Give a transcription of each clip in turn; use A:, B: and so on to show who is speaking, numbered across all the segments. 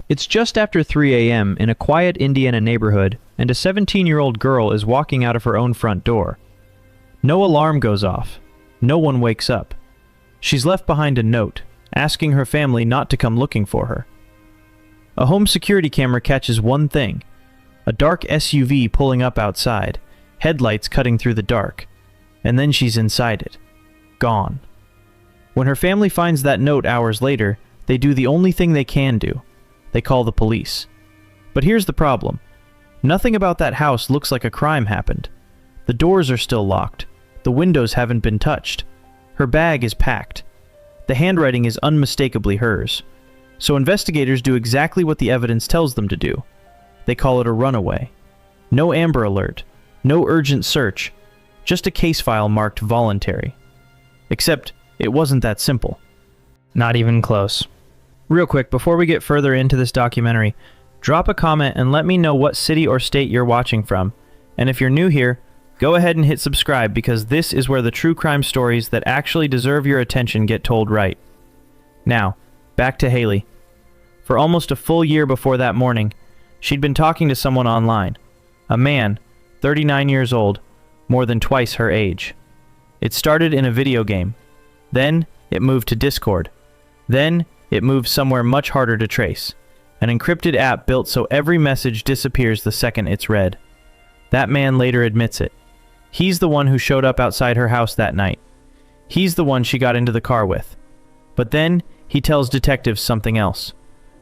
A: It's just after 3 a.m. in a quiet Indiana neighborhood, and a 17-year-old girl is walking out of her own front door. No alarm goes off. No one wakes up. She's left behind a note, asking her family not to come looking for her. A home security camera catches one thing: a dark SUV pulling up outside, headlights cutting through the dark, and then she's inside it. Gone. When her family finds that note hours later, they do the only thing they can do. They call the police. But here's the problem. Nothing about that house looks like a crime happened. The doors are still locked. The windows haven't been touched. Her bag is packed. The handwriting is unmistakably hers. So investigators do exactly what the evidence tells them to do. They call it a runaway. No Amber Alert. No urgent search. Just a case file marked voluntary. Except it wasn't that simple.
B: Not even close.
A: Real quick, before we get further into this documentary, drop a comment and let me know what city or state you're watching from. And if you're new here, go ahead and hit subscribe, because this is where the true crime stories that actually deserve your attention get told right. Now, back to Haley. For almost a full year before that morning, she'd been talking to someone online. A man, 39 years old, more than twice her age. It started in a video game. Then, it moved to Discord. Then, it moved somewhere much harder to trace. An encrypted app built so every message disappears the second it's read. That man later admits it. He's the one who showed up outside her house that night. He's the one she got into the car with. But then, he tells detectives something else.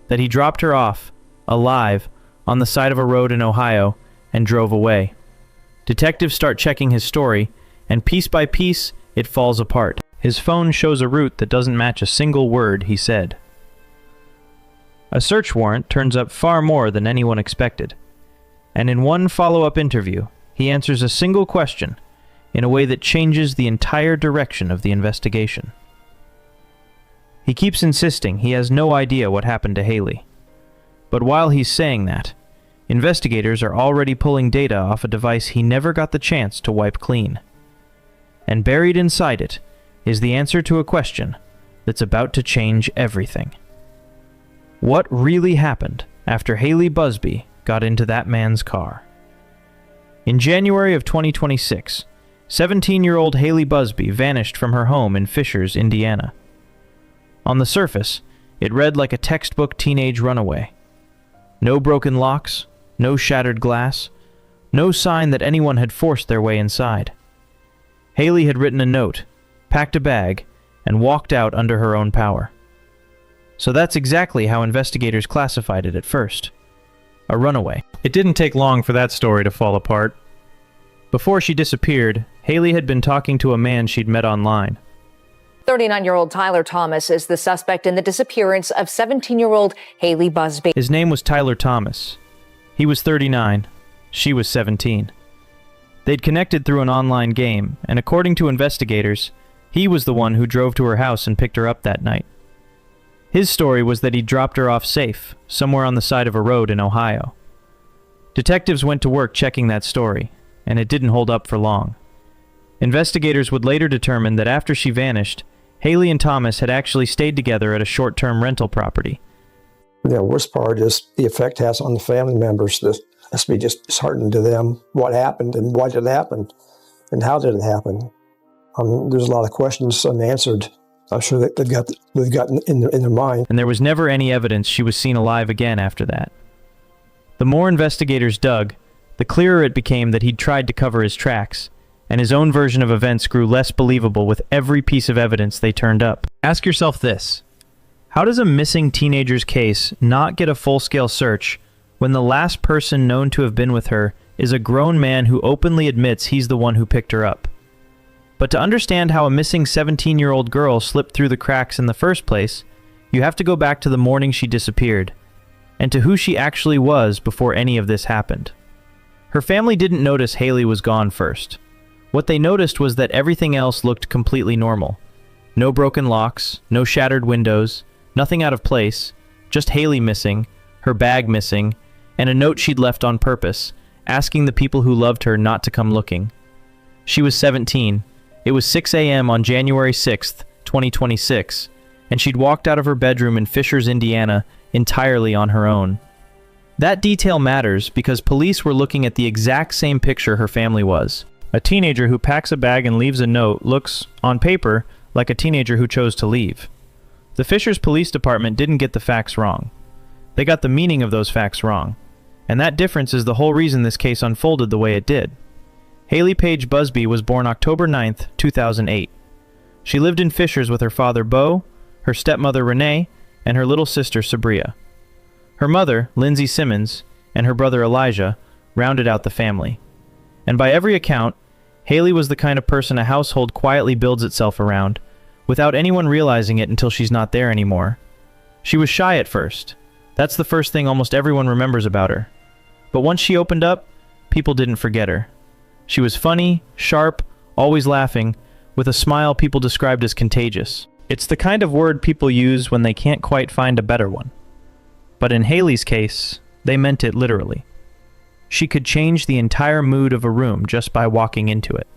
A: That he dropped her off, alive, on the side of a road in Ohio, and drove away. Detectives start checking his story, and piece by piece, it falls apart. His phone shows a route that doesn't match a single word he said. A search warrant turns up far more than anyone expected. And in one follow-up interview, he answers a single question in a way that changes the entire direction of the investigation. He keeps insisting he has no idea what happened to Haley. But while he's saying that, investigators are already pulling data off a device he never got the chance to wipe clean. And buried inside it is the answer to a question that's about to change everything. What really happened after Haley Busby got into that man's car? In January of 2026, 17-year-old Haley Busby vanished from her home in Fishers, Indiana. On the surface, it read like a textbook teenage runaway. No broken locks, no shattered glass, no sign that anyone had forced their way inside. Haley had written a note, packed a bag, and walked out under her own power. So that's exactly how investigators classified it at first. A runaway. It didn't take long for that story to fall apart. Before she disappeared, Haley had been talking to a man she'd met online.
C: 39-year-old Tyler Thomas is the suspect in the disappearance of 17-year-old Haley Busby.
A: His name was Tyler Thomas. He was 39. She was 17. They'd connected through an online game, and according to investigators, he was the one who drove to her house and picked her up that night. His story was that he dropped her off safe, somewhere on the side of a road in Ohio. Detectives went to work checking that story, and it didn't hold up for long. Investigators would later determine that after she vanished, Haley and Thomas had actually stayed together at a short-term rental property.
D: The worst part is the effect it has on the family members. This must be just disheartening to them. What happened and why did it happen and how did it happen? There's a lot of questions unanswered. I'm sure that they've got in their mind.
A: And there was never any evidence she was seen alive again after that. The more investigators dug, the clearer it became that he'd tried to cover his tracks, and his own version of events grew less believable with every piece of evidence they turned up. Ask yourself this: how does a missing teenager's case not get a full-scale search when the last person known to have been with her is a grown man who openly admits he's the one who picked her up? But to understand how a missing 17-year-old girl slipped through the cracks in the first place, you have to go back to the morning she disappeared, and to who she actually was before any of this happened. Her family didn't notice Haley was gone first. What they noticed was that everything else looked completely normal. No broken locks, no shattered windows, nothing out of place, just Haley missing, her bag missing, and a note she'd left on purpose, asking the people who loved her not to come looking. She was 17. It was 6 a.m. on January 6th, 2026, and she'd walked out of her bedroom in Fishers, Indiana, entirely on her own. That detail matters because police were looking at the exact same picture her family was. A teenager who packs a bag and leaves a note looks, on paper, like a teenager who chose to leave. The Fishers Police Department didn't get the facts wrong. They got the meaning of those facts wrong. And that difference is the whole reason this case unfolded the way it did. Haley Page Busby was born October 9th, 2008. She lived in Fishers with her father, Bo, her stepmother, Renee, and her little sister, Sabria. Her mother, Lindsay Simmons, and her brother, Elijah, rounded out the family. And by every account, Haley was the kind of person a household quietly builds itself around, without anyone realizing it until she's not there anymore. She was shy at first. That's the first thing almost everyone remembers about her. But once she opened up, people didn't forget her. She was funny, sharp, always laughing, with a smile people described as contagious. It's the kind of word people use when they can't quite find a better one. But in Haley's case, they meant it literally. She could change the entire mood of a room just by walking into it.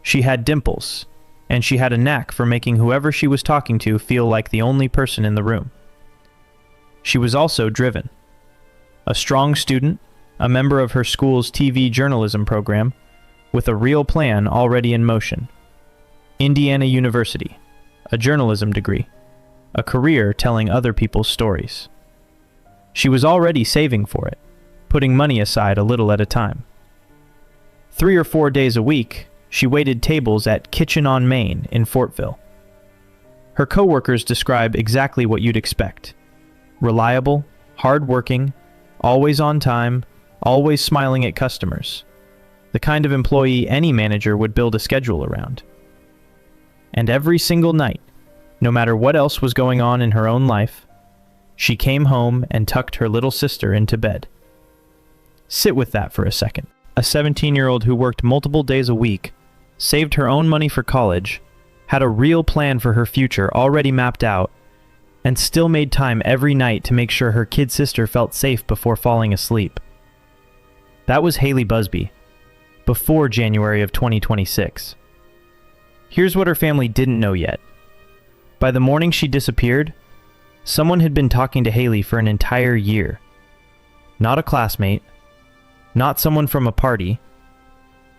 A: She had dimples, and she had a knack for making whoever she was talking to feel like the only person in the room. She was also driven. A strong student, a member of her school's TV journalism program, with a real plan already in motion. Indiana University, a journalism degree, a career telling other people's stories. She was already saving for it, putting money aside a little at a time. 3 or 4 days a week, she waited tables at Kitchen on Main in Fortville. Her coworkers describe exactly what you'd expect. Reliable, hardworking, always on time, always smiling at customers. The kind of employee any manager would build a schedule around. And every single night, no matter what else was going on in her own life, she came home and tucked her little sister into bed. Sit with that for a second. A 17-year-old who worked multiple days a week, saved her own money for college, had a real plan for her future already mapped out, and still made time every night to make sure her kid sister felt safe before falling asleep. That was Haley Busby, before January of 2026. Here's what her family didn't know yet. By the morning she disappeared, someone had been talking to Haley for an entire year. Not a classmate, not someone from a party,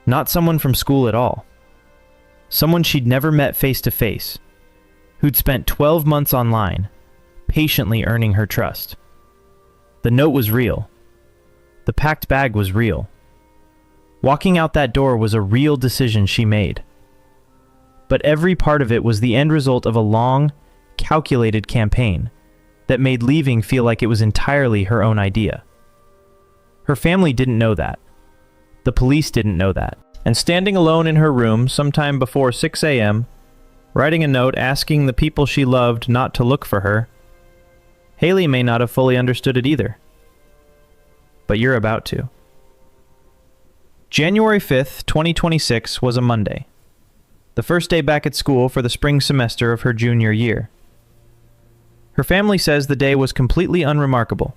A: not someone from school at all. Someone she'd never met face to face, who'd spent 12 months online, patiently earning her trust. The note was real. The packed bag was real. Walking out that door was a real decision she made. But every part of it was the end result of a long, calculated campaign that made leaving feel like it was entirely her own idea. Her family didn't know that. The police didn't know that. And standing alone in her room sometime before 6 a.m., writing a note asking the people she loved not to look for her, Haley may not have fully understood it either. But you're about to. January 5th, 2026 was a Monday, the first day back at school for the spring semester of her junior year. Her family says the day was completely unremarkable,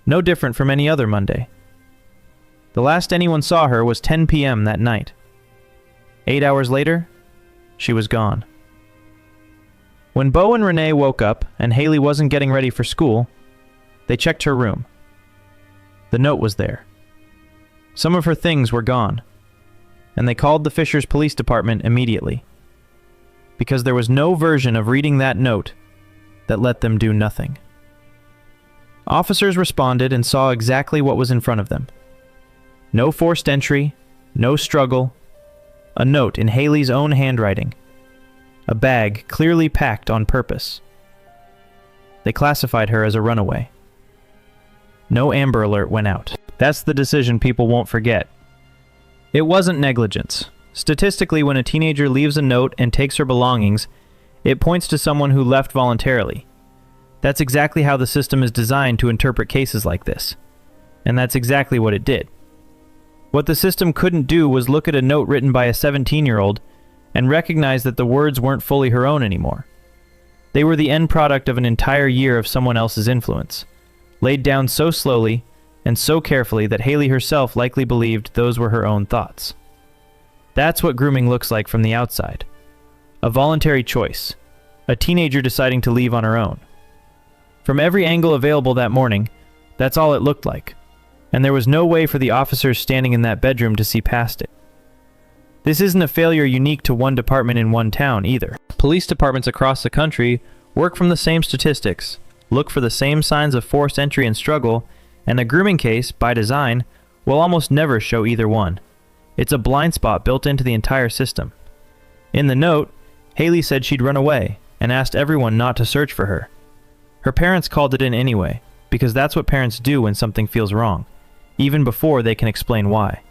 A: no different from any other Monday. The last anyone saw her was 10 p.m. that night. 8 hours later, she was gone. When Bo and Renee woke up and Haley wasn't getting ready for school, they checked her room. The note was there. Some of her things were gone, and they called the Fishers Police Department immediately, because there was no version of reading that note that let them do nothing. Officers responded and saw exactly what was in front of them. No forced entry, no struggle, a note in Haley's own handwriting, a bag clearly packed on purpose. They classified her as a runaway. No Amber Alert went out. That's the decision people won't forget. It wasn't negligence. Statistically, when a teenager leaves a note and takes her belongings, it points to someone who left voluntarily. That's exactly how the system is designed to interpret cases like this. And that's exactly what it did. What the system couldn't do was look at a note written by a 17-year-old and recognize that the words weren't fully her own anymore. They were the end product of an entire year of someone else's influence, laid down so slowly and so carefully that Haley herself likely believed those were her own thoughts. That's what grooming looks like from the outside. A voluntary choice, a teenager deciding to leave on her own. From every angle available that morning, that's all it looked like, and there was no way for the officers standing in that bedroom to see past it. This isn't a failure unique to one department in one town either. Police departments across the country work from the same statistics, look for the same signs of forced entry and struggle, and a grooming case, by design, will almost never show either one. It's a blind spot built into the entire system. In the note, Haley said she'd run away and asked everyone not to search for her. Her parents called it in anyway, because that's what parents do when something feels wrong, even before they can explain why.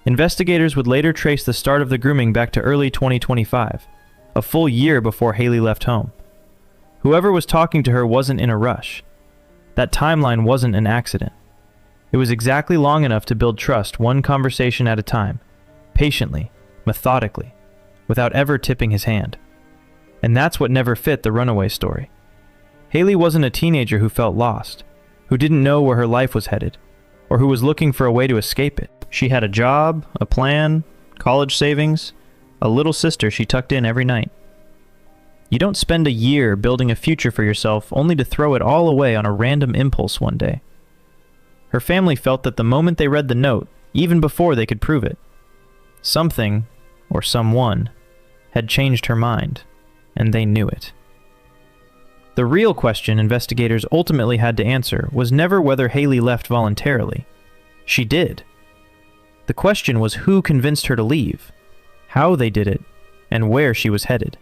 A: Investigators would later trace the start of the grooming back to early 2025, a full year before Haley left home. Whoever was talking to her wasn't in a rush. That timeline wasn't an accident. It was exactly long enough to build trust one conversation at a time, patiently, methodically, without ever tipping his hand. And that's what never fit the runaway story. Haley wasn't a teenager who felt lost, who didn't know where her life was headed, or who was looking for a way to escape it. She had a job, a plan, college savings, a little sister she tucked in every night. You don't spend a year building a future for yourself only to throw it all away on a random impulse one day. Her family felt that the moment they read the note, even before they could prove it, something, or someone, had changed her mind, and they knew it. The real question investigators ultimately had to answer was never whether Haley left voluntarily. She did. The question was who convinced her to leave, how they did it, and where she was headed.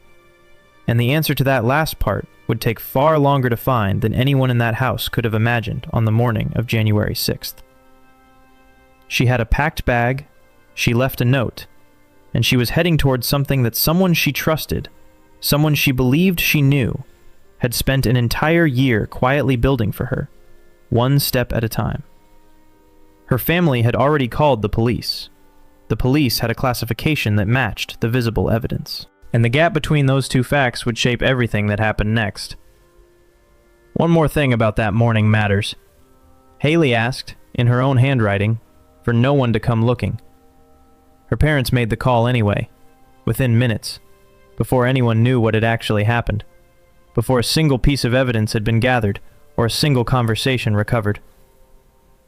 A: And the answer to that last part would take far longer to find than anyone in that house could have imagined on the morning of January 6th. She had a packed bag, she left a note, and she was heading towards something that someone she trusted, someone she believed she knew, had spent an entire year quietly building for her, one step at a time. Her family had already called the police. The police had a classification that matched the visible evidence. And the gap between those two facts would shape everything that happened next. One more thing about that morning matters. Haley asked, in her own handwriting, for no one to come looking. Her parents made the call anyway, within minutes, before anyone knew what had actually happened, before a single piece of evidence had been gathered or a single conversation recovered.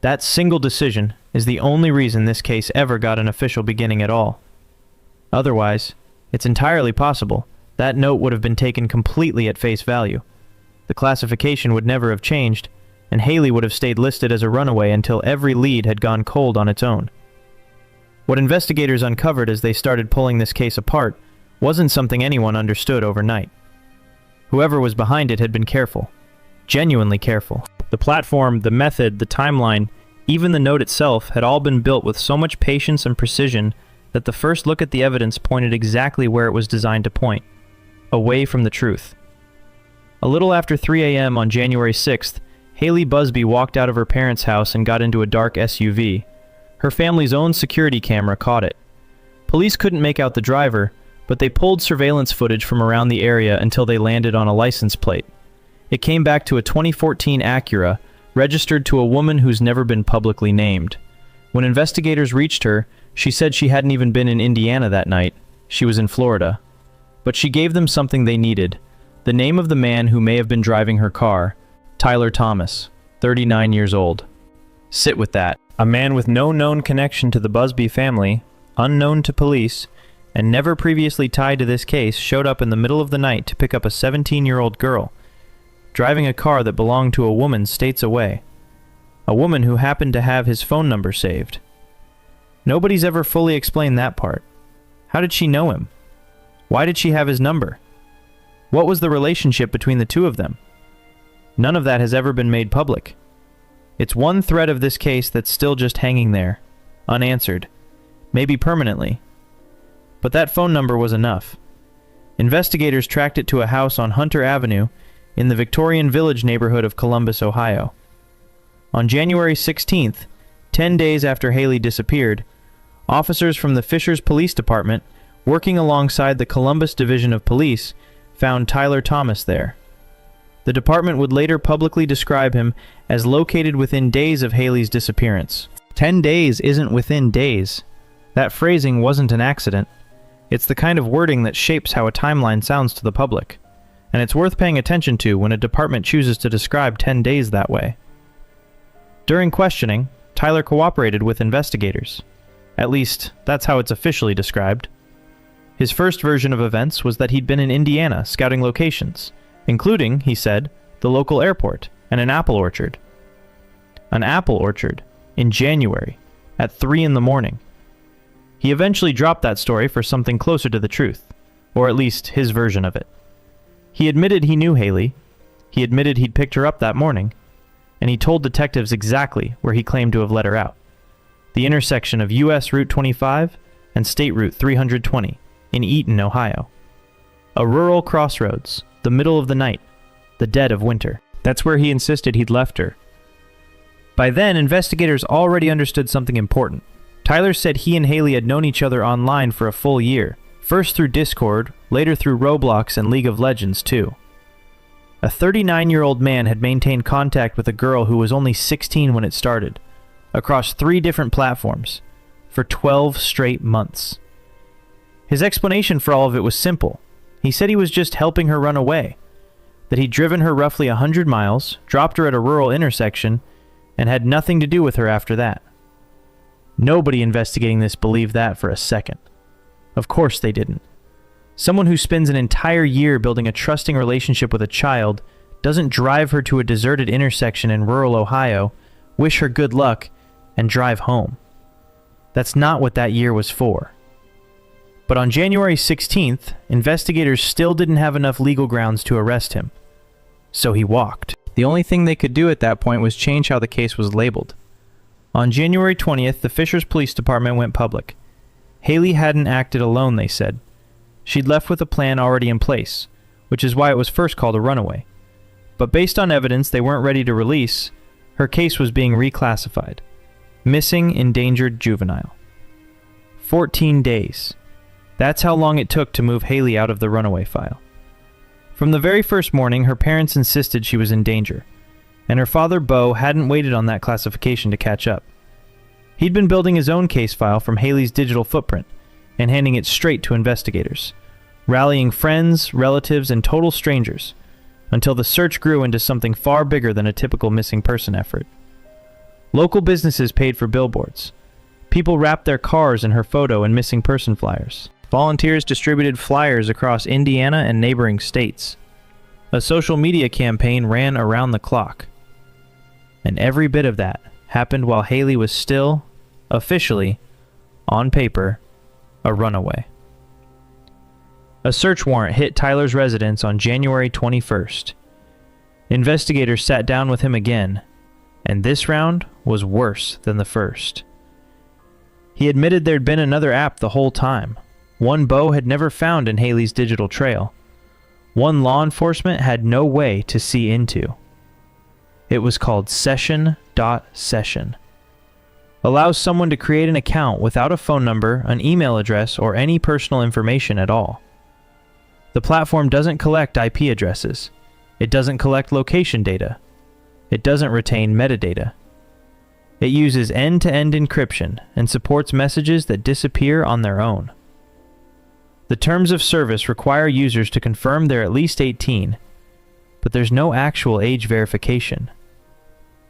A: That single decision is the only reason this case ever got an official beginning at all. Otherwise, it's entirely possible that note would have been taken completely at face value. The classification would never have changed, and Haley would have stayed listed as a runaway until every lead had gone cold on its own. What investigators uncovered as they started pulling this case apart wasn't something anyone understood overnight. Whoever was behind it had been careful, genuinely careful. The platform, the method, the timeline, even the note itself had all been built with so much patience and precision that the first look at the evidence pointed exactly where it was designed to point, away from the truth. A little after 3 a.m. on January 6th, Haley Busby walked out of her parents' house and got into a dark SUV. Her family's own security camera caught it. Police couldn't make out the driver, but they pulled surveillance footage from around the area until they landed on a license plate. It came back to a 2014 Acura, registered to a woman who's never been publicly named. When investigators reached her, she said she hadn't even been in Indiana that night. She was in Florida. But she gave them something they needed: the name of the man who may have been driving her car, Tyler Thomas, 39 years old. Sit with that. A man with no known connection to the Busby family, unknown to police, and never previously tied to this case, showed up in the middle of the night to pick up a 17-year-old girl, driving a car that belonged to a woman states away. A woman who happened to have his phone number saved. Nobody's ever fully explained that part. How did she know him? Why did she have his number? What was the relationship between the two of them? None of that has ever been made public. It's one thread of this case that's still just hanging there, unanswered, maybe permanently. But that phone number was enough. Investigators tracked it to a house on Hunter Avenue in the Victorian Village neighborhood of Columbus, Ohio. On January 16th, 10 days after Haley disappeared, officers from the Fishers Police Department, working alongside the Columbus Division of Police, found Tyler Thomas there. The department would later publicly describe him as located within days of Haley's disappearance. 10 days isn't within days. That phrasing wasn't an accident. It's the kind of wording that shapes how a timeline sounds to the public. and it's worth paying attention to when a department chooses to describe 10 days that way. During questioning, Tyler cooperated with investigators. At least, that's how it's officially described. His first version of events was that he'd been in Indiana scouting locations, including, he said, the local airport and an apple orchard. An apple orchard in January at 3 in the morning. He eventually dropped that story for something closer to the truth, or at least his version of it. He admitted he knew Haley, he admitted he'd picked her up that morning, and he told detectives exactly where he claimed to have let her out. The intersection of U.S. Route 25 and State Route 320 in Eaton, Ohio. A rural crossroads, the middle of the night, the dead of winter. That's where he insisted he'd left her. By then, investigators already understood something important. Tyler said he and Haley had known each other online for a full year, first through Discord, later through Roblox and League of Legends too. A 39-year-old man had maintained contact with a girl who was only 16 when it started, across 3 different platforms, for 12 straight months. His explanation for all of it was simple. He said he was just helping her run away, that he'd driven her roughly 100 miles, dropped her at a rural intersection, and had nothing to do with her after that. Nobody investigating this believed that for a second. Of course they didn't. Someone who spends an entire year building a trusting relationship with a child doesn't drive her to a deserted intersection in rural Ohio, wish her good luck, and drive home. That's not what that year was for. But on January 16th, investigators still didn't have enough legal grounds to arrest him. So he walked. The only thing they could do at that point was change how the case was labeled. On January 20th, the Fishers Police Department went public. Haley hadn't acted alone, they said. She'd left with a plan already in place, which is why it was first called a runaway. But based on evidence they weren't ready to release, her case was being reclassified. Missing endangered juvenile. 14 days. That's how long it took to move Haley out of the runaway file. From the very first morning, her parents insisted she was in danger, and her father, Bo, hadn't waited on that classification to catch up. He'd been building his own case file from Haley's digital footprint and handing it straight to investigators, rallying friends, relatives, and total strangers, until the search grew into something far bigger than a typical missing person effort. Local businesses paid for billboards. People wrapped their cars in her photo and missing person flyers. Volunteers distributed flyers across Indiana and neighboring states. A social media campaign ran around the clock. And every bit of that happened while Haley was still, officially, on paper, a runaway. A search warrant hit Tyler's residence on January 21st. Investigators sat down with him again, and this round was worse than the first. He admitted there'd been another app the whole time, one Bo had never found in Haley's digital trail, one law enforcement had no way to see into. It was called Session.Session. Allows someone to create an account without a phone number, an email address, or any personal information at all. The platform doesn't collect IP addresses. It doesn't collect location data. It doesn't retain metadata. It uses end-to-end encryption and supports messages that disappear on their own. The terms of service require users to confirm they're at least 18, but there's no actual age verification.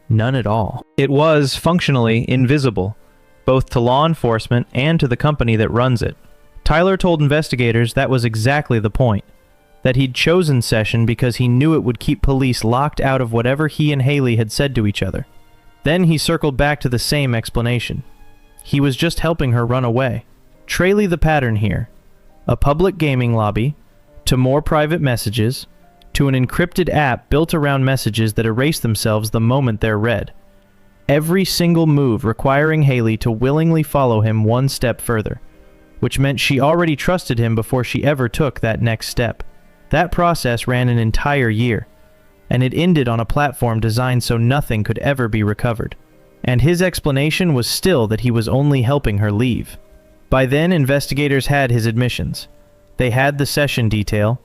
A: None at all. It was functionally invisible, both to law enforcement and to the company that runs it. Tyler told investigators that was exactly the point, that he'd chosen Session because he knew it would keep police locked out of whatever he and Haley had said to each other. Then he circled back to the same explanation. He was just helping her run away. Trail the pattern here. A public gaming lobby, to more private messages, to an encrypted app built around messages that erase themselves the moment they're read. Every single move requiring Haley to willingly follow him one step further, which meant she already trusted him before she ever took that next step. That process ran an entire year, and it ended on a platform designed so nothing could ever be recovered. And his explanation was still that he was only helping her leave. By then, investigators had his admissions. They had the Session detail.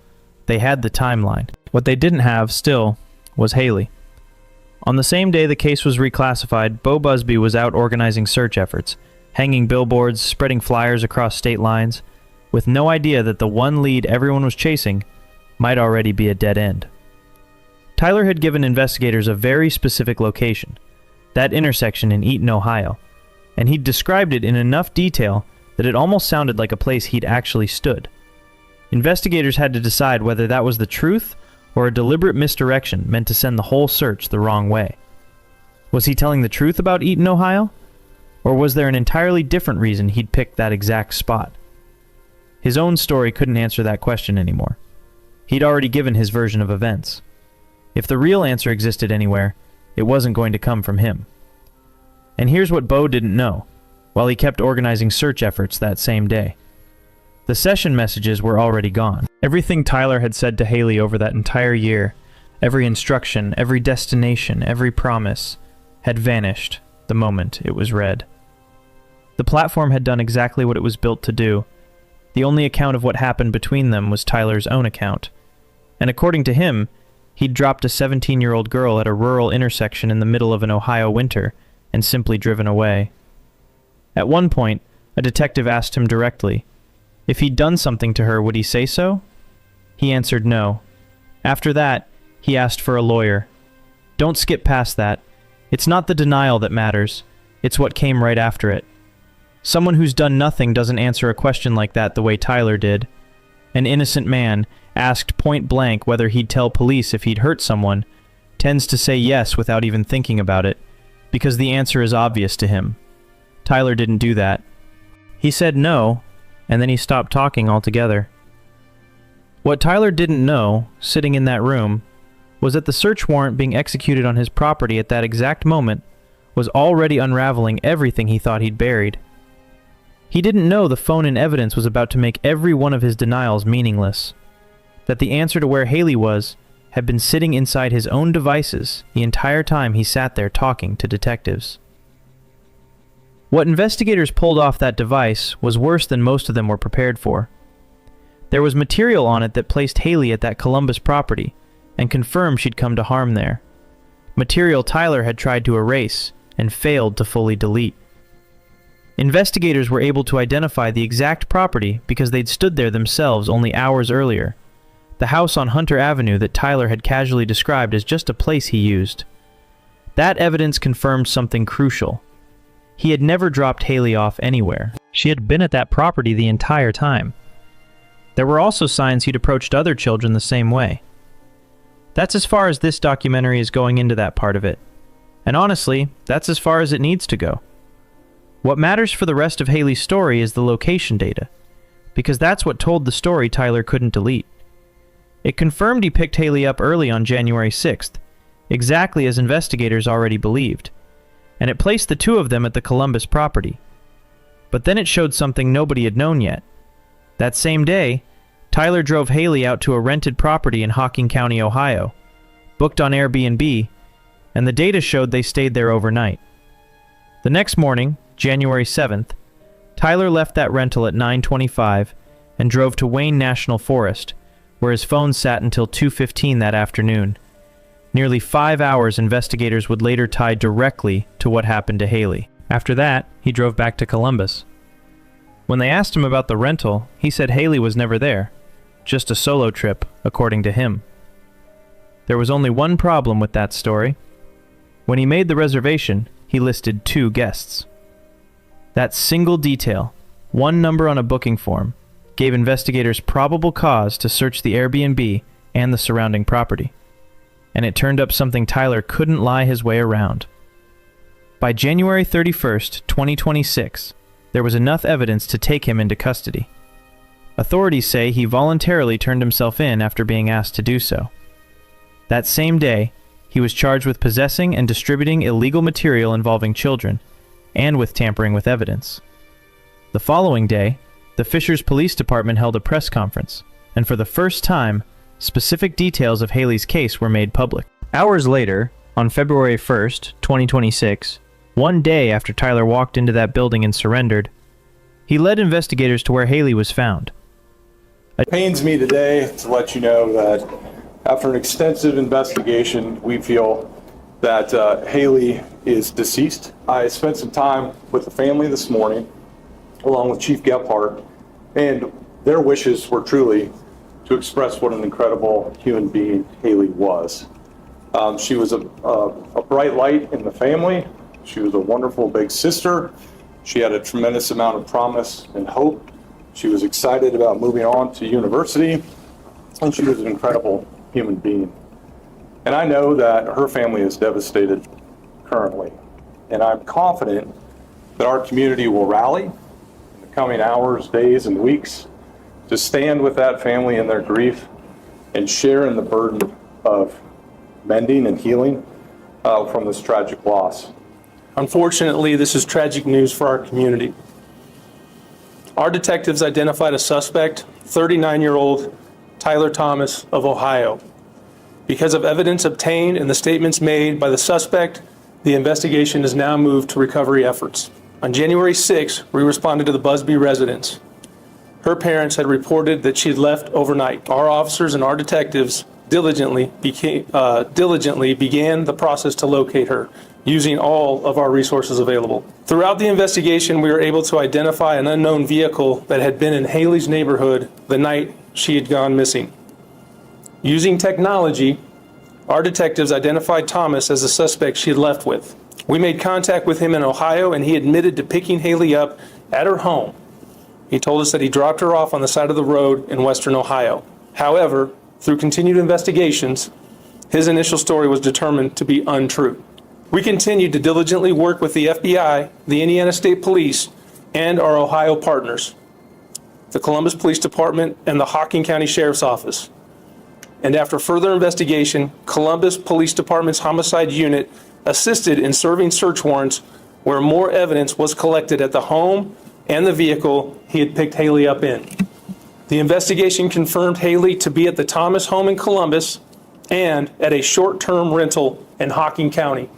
A: They had the timeline. What they didn't have, still, was Haley. On the same day the case was reclassified, Bo Busby was out organizing search efforts, hanging billboards, spreading flyers across state lines, with no idea that the one lead everyone was chasing might already be a dead end. Tyler had given investigators a very specific location, that intersection in Eaton, Ohio, and he'd described it in enough detail that it almost sounded like a place he'd actually stood. Investigators had to decide whether that was the truth or a deliberate misdirection meant to send the whole search the wrong way. Was he telling the truth about Eaton, Ohio? Or was there an entirely different reason he'd picked that exact spot? His own story couldn't answer that question anymore. He'd already given his version of events. If the real answer existed anywhere, it wasn't going to come from him. And here's what Bo didn't know, while he kept organizing search efforts that same day. The session messages were already gone. Everything Tyler had said to Haley over that entire year, every instruction, every destination, every promise, had vanished the moment it was read. The platform had done exactly what it was built to do. The only account of what happened between them was Tyler's own account. And according to him, he'd dropped a 17-year-old girl at a rural intersection in the middle of an Ohio winter and simply driven away. At one point, a detective asked him directly, if he'd done something to her, would he say so? He answered no. After that, he asked for a lawyer. Don't skip past that. It's not the denial that matters. It's what came right after it. Someone who's done nothing doesn't answer a question like that the way Tyler did. An innocent man, asked point blank whether he'd tell police if he'd hurt someone, tends to say yes without even thinking about it, because the answer is obvious to him. Tyler didn't do that. He said no, and then he stopped talking altogether. What Tyler didn't know, sitting in that room, was that the search warrant being executed on his property at that exact moment was already unraveling everything he thought he'd buried. He didn't know the phone in evidence was about to make every one of his denials meaningless. That the answer to where Haley was had been sitting inside his own devices the entire time he sat there talking to detectives. What investigators pulled off that device was worse than most of them were prepared for. There was material on it that placed Haley at that Columbus property and confirmed she'd come to harm there. Material Tyler had tried to erase and failed to fully delete. Investigators were able to identify the exact property because they'd stood there themselves only hours earlier. The house on Hunter Avenue that Tyler had casually described as just a place he used. That evidence confirmed something crucial. He had never dropped Haley off anywhere. She had been at that property the entire time. There were also signs he'd approached other children the same way. That's as far as this documentary is going into that part of it. And honestly, that's as far as it needs to go. What matters for the rest of Haley's story is the location data, because that's what told the story Tyler couldn't delete. It confirmed he picked Haley up early on January 6th, exactly as investigators already believed, and it placed the two of them at the Columbus property. But then it showed something nobody had known yet. That same day, Tyler drove Haley out to a rented property in Hocking County, Ohio, booked on Airbnb, and the data showed they stayed there overnight. The next morning, January 7th, Tyler left that rental at 9:25 and drove to Wayne National Forest, where his phone sat until 2:15 that afternoon. Nearly 5 hours investigators would later tie directly to what happened to Haley. After that, he drove back to Columbus. When they asked him about the rental, he said Haley was never there. Just a solo trip, according to him. There was only one problem with that story. When he made the reservation, he listed 2 guests. That single detail, one number on a booking form, gave investigators probable cause to search the Airbnb and the surrounding property. And it turned up something Tyler couldn't lie his way around. By January 31st, 2026, there was enough evidence to take him into custody. Authorities say he voluntarily turned himself in after being asked to do so. That same day, he was charged with possessing and distributing illegal material involving children, and with tampering with evidence. The following day, the Fishers Police Department held a press conference, and for the first time, specific details of Haley's case were made public. Hours later, on February 1st, 2026, one day after Tyler walked into that building and surrendered, he led investigators to where Haley was found.
E: It pains me today to let you know that after an extensive investigation, we feel that Haley is deceased. I spent some time with the family this morning, along with Chief Gephardt, and their wishes were truly to express what an incredible human being Haley was. She was a bright light in the family. She was a wonderful big sister. She had a tremendous amount of promise and hope. She was excited about moving on to university, and she was an incredible human being. And I know that her family is devastated currently, and I'm confident that our community will rally in the coming hours, days, and weeks to stand with that family in their grief and share in the burden of mending and healing from this tragic loss.
F: Unfortunately, this is tragic news for our community. Our detectives identified a suspect, 39-year-old Tyler Thomas of Ohio. Because of evidence obtained and the statements made by the suspect, the investigation is now moved to recovery efforts. On January 6, we responded to the Busby residence. Her parents had reported that she had left overnight. Our officers and our detectives diligently began the process to locate her, using all of our resources available. Throughout the investigation, we were able to identify an unknown vehicle that had been in Haley's neighborhood the night she had gone missing. Using technology, our detectives identified Thomas as the suspect she had left with. We made contact with him in Ohio, and he admitted to picking Haley up at her home. He told us that he dropped her off on the side of the road in western Ohio. However, through continued investigations, his initial story was determined to be untrue. We continued to diligently work with the FBI, the Indiana State Police, and our Ohio partners, the Columbus Police Department and the Hocking County Sheriff's Office. And after further investigation, Columbus Police Department's homicide unit assisted in serving search warrants where more evidence was collected at the home and the vehicle he had picked Haley up in. The investigation confirmed Haley to be at the Thomas home in Columbus and at a short-term rental in Hocking County.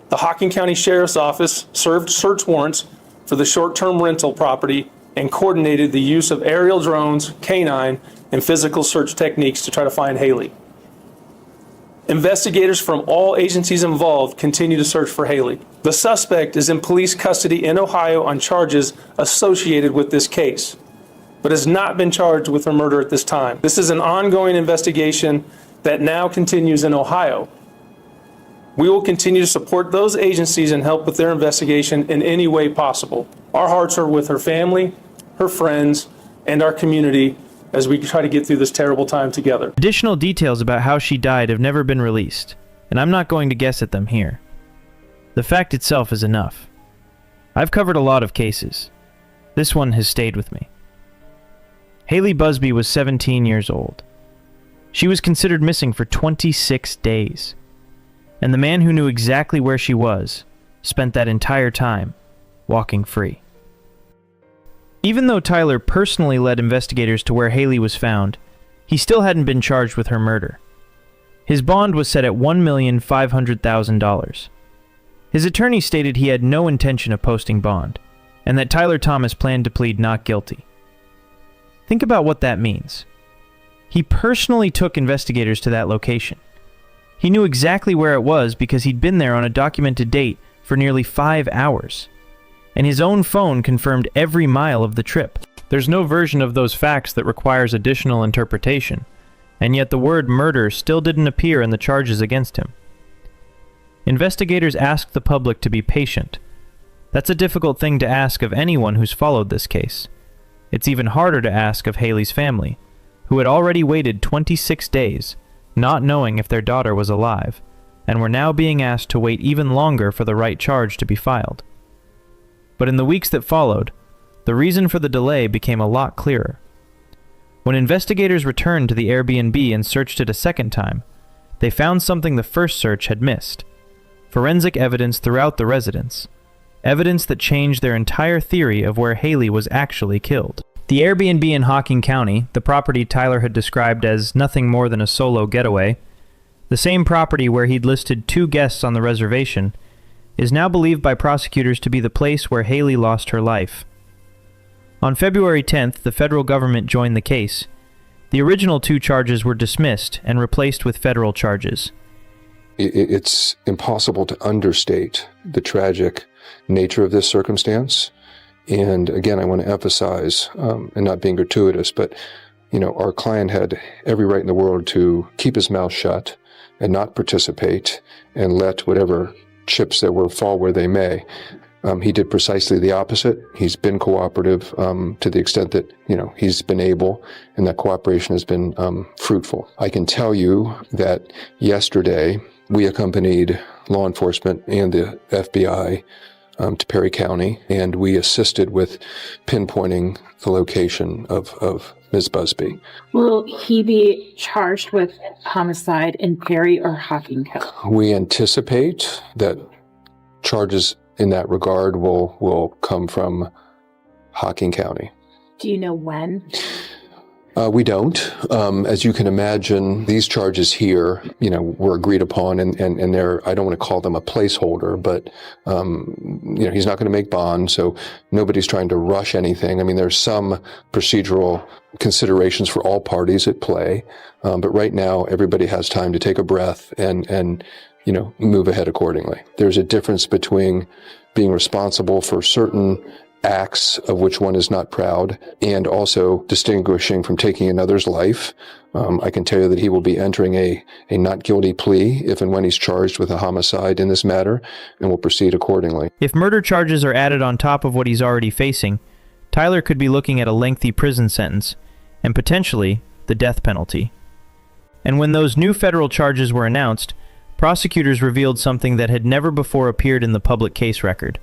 F: The Hocking County Sheriff's Office served search warrants for the short-term rental property and coordinated the use of aerial drones, canine, and physical search techniques to try to find Haley. Investigators from all agencies involved continue to search for Haley. The suspect is in police custody in Ohio on charges associated with this case, but has not been charged with her murder at this time. This is an ongoing investigation that now continues in Ohio. We will continue to support those agencies and help with their investigation in any way possible. Our hearts are with her family, her friends, and our community as we try to get through this terrible time together.
A: Additional details about how she died have never been released, and I'm not going to guess at them here. The fact itself is enough. I've covered a lot of cases. This one has stayed with me. Haley Busby was 17 years old. She was considered missing for 26 days. And the man who knew exactly where she was spent that entire time walking free. Even though Tyler personally led investigators to where Haley was found, he still hadn't been charged with her murder. His bond was set at $1,500,000. His attorney stated he had no intention of posting bond, and that Tyler Thomas planned to plead not guilty. Think about what that means. He personally took investigators to that location. He knew exactly where it was because he'd been there on a documented date for nearly 5 hours. And his own phone confirmed every mile of the trip. There's no version of those facts that requires additional interpretation, and yet the word murder still didn't appear in the charges against him. Investigators asked the public to be patient. That's a difficult thing to ask of anyone who's followed this case. It's even harder to ask of Haley's family, who had already waited 26 days, not knowing if their daughter was alive, and were now being asked to wait even longer for the right charge to be filed. But in the weeks that followed, the reason for the delay became a lot clearer. When investigators returned to the Airbnb and searched it a second time, they found something the first search had missed: forensic evidence throughout the residence. Evidence that changed their entire theory of where Haley was actually killed. The Airbnb in Hocking County, the property Tyler had described as nothing more than a solo getaway, the same property where he'd listed 2 guests on the reservation, is now believed by prosecutors to be the place where Haley lost her life. On February 10th, the federal government joined the case. The original 2 charges were dismissed and replaced with federal charges.
G: It's impossible to understate the tragic nature of this circumstance. And again, I want to emphasize, and not being gratuitous, but our client had every right in the world to keep his mouth shut and not participate and let whatever chips there were fall where they may. He did precisely the opposite. He's been cooperative to the extent that, he's been able, and that cooperation has been fruitful. I can tell you that yesterday we accompanied law enforcement and the FBI to Perry County, and we assisted with pinpointing the location of Ms. Busby.
H: Will he be charged with homicide in Perry or Hocking County?
G: We anticipate that charges in that regard will come from Hocking County.
H: Do you know when?
G: We don't. As you can imagine, these charges here, were agreed upon, and they're, I don't want to call them a placeholder, but, he's not going to make bond, so nobody's trying to rush anything. I mean, there's some procedural considerations for all parties at play, but right now, everybody has time to take a breath and move ahead accordingly. There's a difference between being responsible for certain acts of which one is not proud, and also distinguishing from taking another's life. I can tell you that he will be entering a not guilty plea if and when he's charged with a homicide in this matter, and will proceed accordingly.
A: If murder charges are added on top of what he's already facing, Tyler could be looking at a lengthy prison sentence, and potentially the death penalty. And when those new federal charges were announced, prosecutors revealed something that had never before appeared in the public case record.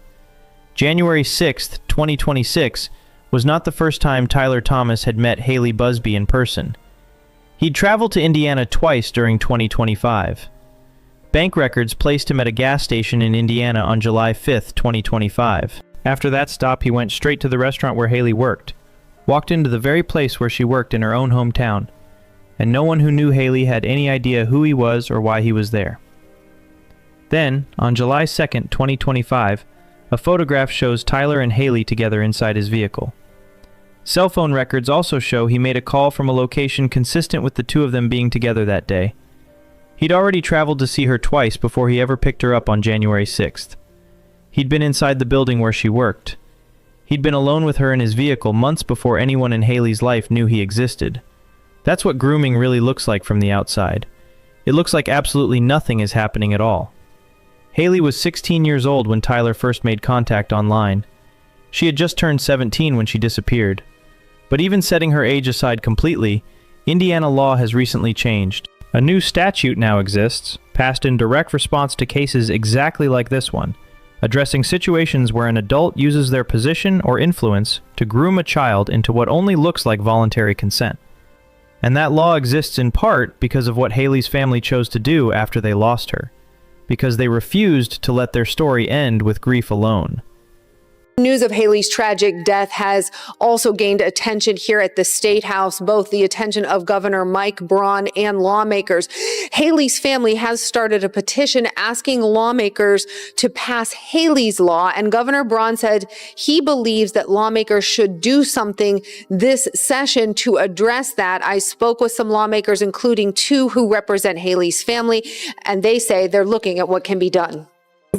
A: January 6th, 2026, was not the first time Tyler Thomas had met Haley Busby in person. He'd traveled to Indiana twice during 2025. Bank records placed him at a gas station in Indiana on July 5th, 2025. After that stop, he went straight to the restaurant where Haley worked, walked into the very place where she worked in her own hometown, and no one who knew Haley had any idea who he was or why he was there. Then, on July 2nd, 2025, a photograph shows Tyler and Haley together inside his vehicle. Cell phone records also show he made a call from a location consistent with the two of them being together that day. He'd already traveled to see her twice before he ever picked her up on January 6th. He'd been inside the building where she worked. He'd been alone with her in his vehicle months before anyone in Haley's life knew he existed. That's what grooming really looks like from the outside. It looks like absolutely nothing is happening at all. Haley was 16 years old when Tyler first made contact online. She had just turned 17 when she disappeared. But even setting her age aside completely, Indiana law has recently changed. A new statute now exists, passed in direct response to cases exactly like this one, addressing situations where an adult uses their position or influence to groom a child into what only looks like voluntary consent. And that law exists in part because of what Haley's family chose to do after they lost her, because they refused to let their story end with grief alone.
C: News of Haley's tragic death has also gained attention here at the State House, both the attention of Governor Mike Braun and lawmakers. Haley's family has started a petition asking lawmakers to pass Haley's Law, and Governor Braun said he believes that lawmakers should do something this session to address that. I spoke with some lawmakers, including two who represent Haley's family, and they say they're looking at what can be done.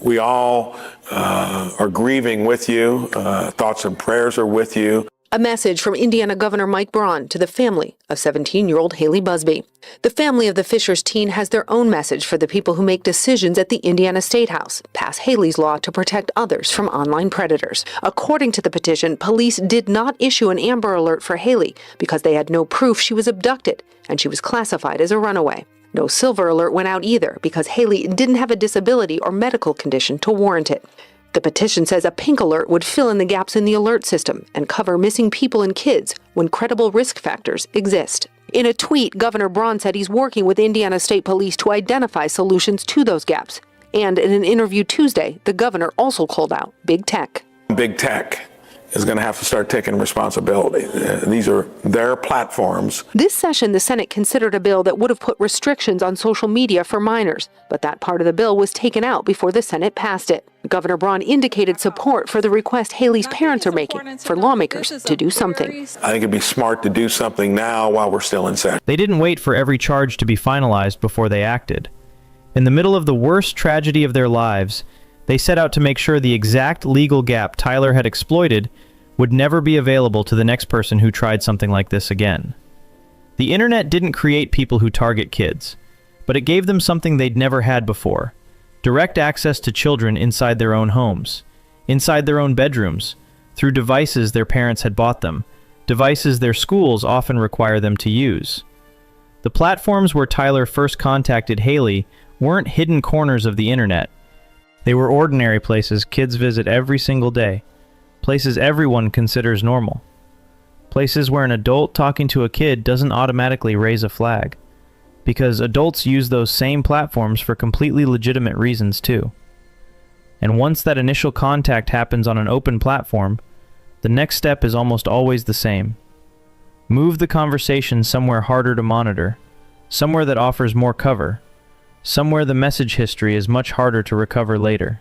I: We all are grieving with you. Thoughts and prayers are with you.
C: A message from Indiana Governor Mike Braun to the family of 17-year-old Haley Busby. The family of the Fishers teen has their own message for the people who make decisions at the Indiana State House. Pass Haley's Law to protect others from online predators. According to the petition, police did not issue an Amber Alert for Haley because they had no proof she was abducted and she was classified as a runaway. No Silver Alert went out either because Haley didn't have a disability or medical condition to warrant it. The petition says a Pink Alert would fill in the gaps in the alert system and cover missing people and kids when credible risk factors exist. In a tweet, Governor Braun said he's working with Indiana State Police to identify solutions to those gaps. And in an interview Tuesday, the governor also called out Big Tech.
I: Big Tech is going to have to start taking responsibility. These are their platforms.
C: This session, the Senate considered a bill that would have put restrictions on social media for minors, but that part of the bill was taken out before the Senate passed it. Governor Braun indicated support for the request Haley's parents are making for lawmakers to do something.
I: I think it'd be smart to do something now while we're still in session.
A: They didn't wait for every charge to be finalized before they acted. In the middle of the worst tragedy of their lives, they set out to make sure the exact legal gap Tyler had exploited would never be available to the next person who tried something like this again. The internet didn't create people who target kids, but it gave them something they'd never had before: direct access to children inside their own homes, inside their own bedrooms, through devices their parents had bought them, devices their schools often require them to use. The platforms where Tyler first contacted Haley weren't hidden corners of the internet. They were ordinary places kids visit every single day, places everyone considers normal, places where an adult talking to a kid doesn't automatically raise a flag, because adults use those same platforms for completely legitimate reasons too. And once that initial contact happens on an open platform, the next step is almost always the same. Move the conversation somewhere harder to monitor, somewhere that offers more cover, somewhere the message history is much harder to recover later.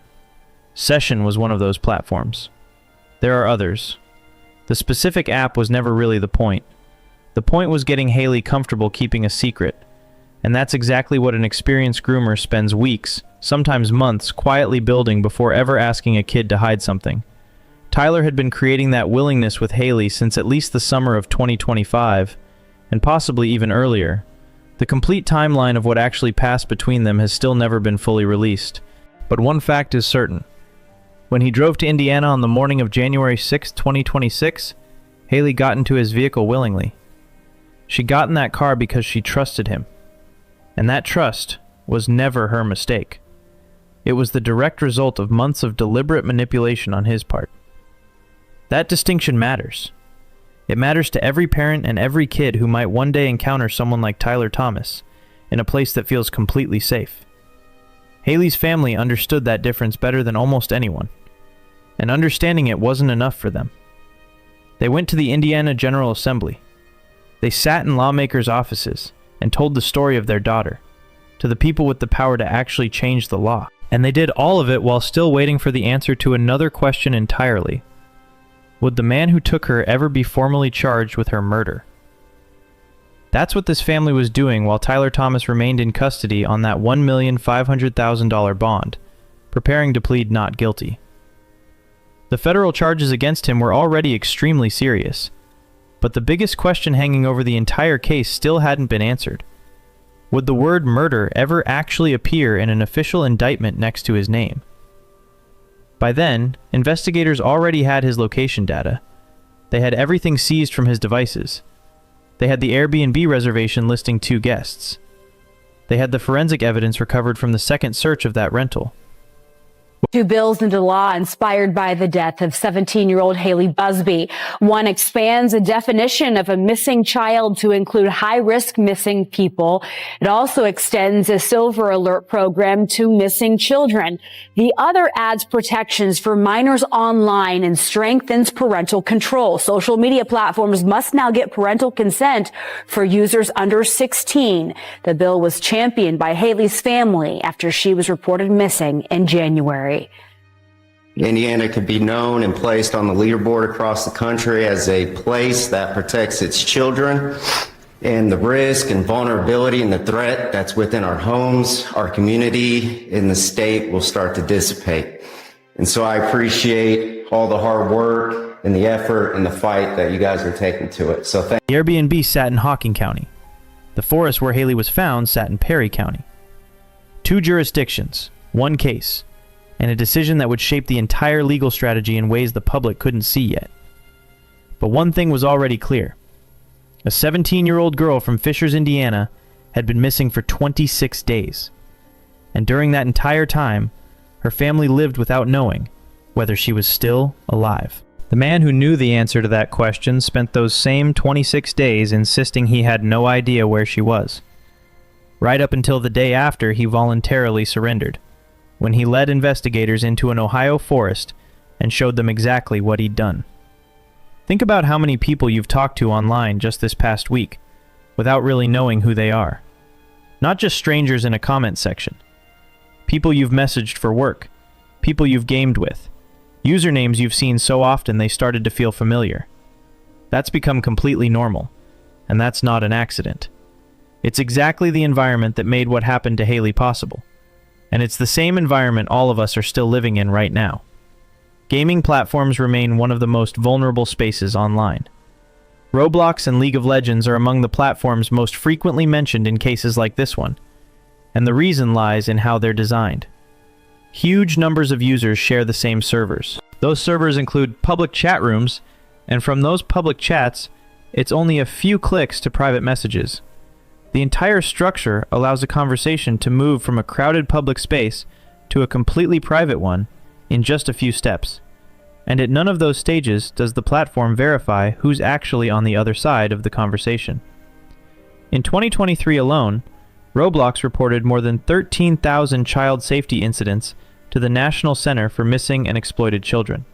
A: Session was one of those platforms. There are others. The specific app was never really the point. The point was getting Haley comfortable keeping a secret, and that's exactly what an experienced groomer spends weeks, sometimes months, quietly building before ever asking a kid to hide something. Tyler had been creating that willingness with Haley since at least the summer of 2025, and possibly even earlier. The complete timeline of what actually passed between them has still never been fully released. But one fact is certain. When he drove to Indiana on the morning of January 6, 2026, Haley got into his vehicle willingly. She got in that car because she trusted him. And that trust was never her mistake. It was the direct result of months of deliberate manipulation on his part. That distinction matters. It matters to every parent and every kid who might one day encounter someone like Tyler Thomas in a place that feels completely safe. Haley's family understood that difference better than almost anyone, and understanding it wasn't enough for them. They went to the Indiana General Assembly. They sat in lawmakers' offices and told the story of their daughter to the people with the power to actually change the law. And they did all of it while still waiting for the answer to another question entirely. Would the man who took her ever be formally charged with her murder? That's what this family was doing while Tyler Thomas remained in custody on that $1,500,000 bond, preparing to plead not guilty. The federal charges against him were already extremely serious, but the biggest question hanging over the entire case still hadn't been answered. Would the word murder ever actually appear in an official indictment next to his name? By then, investigators already had his location data. They had everything seized from his devices. They had the Airbnb reservation listing 2 guests. They had the forensic evidence recovered from the second search of that rental.
J: 2 bills into law inspired by the death of 17-year-old Haley Busby. One expands the definition of a missing child to include high-risk missing people. It also extends a silver alert program to missing children. The other adds protections for minors online and strengthens parental control. Social media platforms must now get parental consent for users under 16. The bill was championed by Haley's family after she was reported missing in January.
K: Indiana could be known and placed on the leaderboard across the country as a place that protects its children, and the risk and vulnerability and the threat that's within our homes, our community, and the state will start to dissipate. And so I appreciate all the hard work and the effort and the fight that you guys are taking to it. So thank you.
A: The Airbnb sat in Hocking County. The forest where Haley was found sat in Perry County. 2 jurisdictions, 1 case, and a decision that would shape the entire legal strategy in ways the public couldn't see yet. But one thing was already clear. A 17-year-old girl from Fishers, Indiana, had been missing for 26 days. And during that entire time, her family lived without knowing whether she was still alive. The man who knew the answer to that question spent those same 26 days insisting he had no idea where she was. Right up until the day after he voluntarily surrendered, when he led investigators into an Ohio forest and showed them exactly what he'd done. Think about how many people you've talked to online just this past week, without really knowing who they are. Not just strangers in a comment section. People you've messaged for work. People you've gamed with. Usernames you've seen so often they started to feel familiar. That's become completely normal, and that's not an accident. It's exactly the environment that made what happened to Haley possible. And it's the same environment all of us are still living in right now. Gaming platforms remain one of the most vulnerable spaces online. Roblox and League of Legends are among the platforms most frequently mentioned in cases like this one, and the reason lies in how they're designed. Huge numbers of users share the same servers. Those servers include public chat rooms, and from those public chats, it's only a few clicks to private messages. The entire structure allows a conversation to move from a crowded public space to a completely private one in just a few steps. And at none of those stages does the platform verify who's actually on the other side of the conversation. In 2023 alone, Roblox reported more than 13,000 child safety incidents to the National Center for Missing and Exploited Children.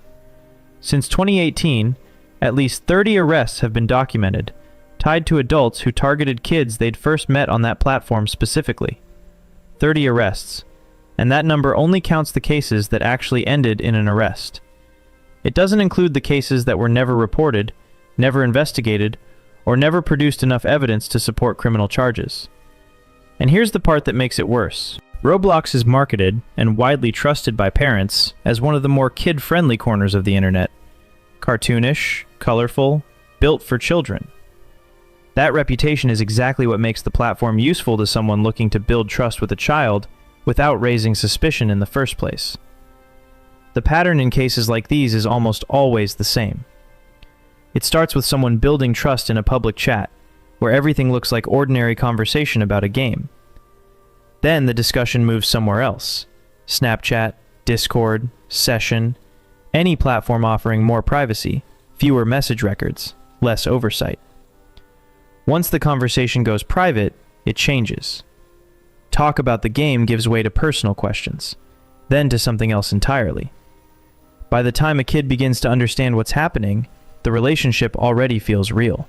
A: Since 2018, at least 30 arrests have been documented, tied to adults who targeted kids they'd first met on that platform specifically. 30 arrests, and that number only counts the cases that actually ended in an arrest. It doesn't include the cases that were never reported, never investigated, or never produced enough evidence to support criminal charges. And here's the part that makes it worse. Roblox is marketed and widely trusted by parents as one of the more kid-friendly corners of the internet. Cartoonish, colorful, built for children. That reputation is exactly what makes the platform useful to someone looking to build trust with a child without raising suspicion in the first place. The pattern in cases like these is almost always the same. It starts with someone building trust in a public chat, where everything looks like ordinary conversation about a game. Then the discussion moves somewhere else. Snapchat, Discord, Session, any platform offering more privacy, fewer message records, less oversight. Once the conversation goes private, it changes. Talk about the game gives way to personal questions, then to something else entirely. By the time a kid begins to understand what's happening, the relationship already feels real.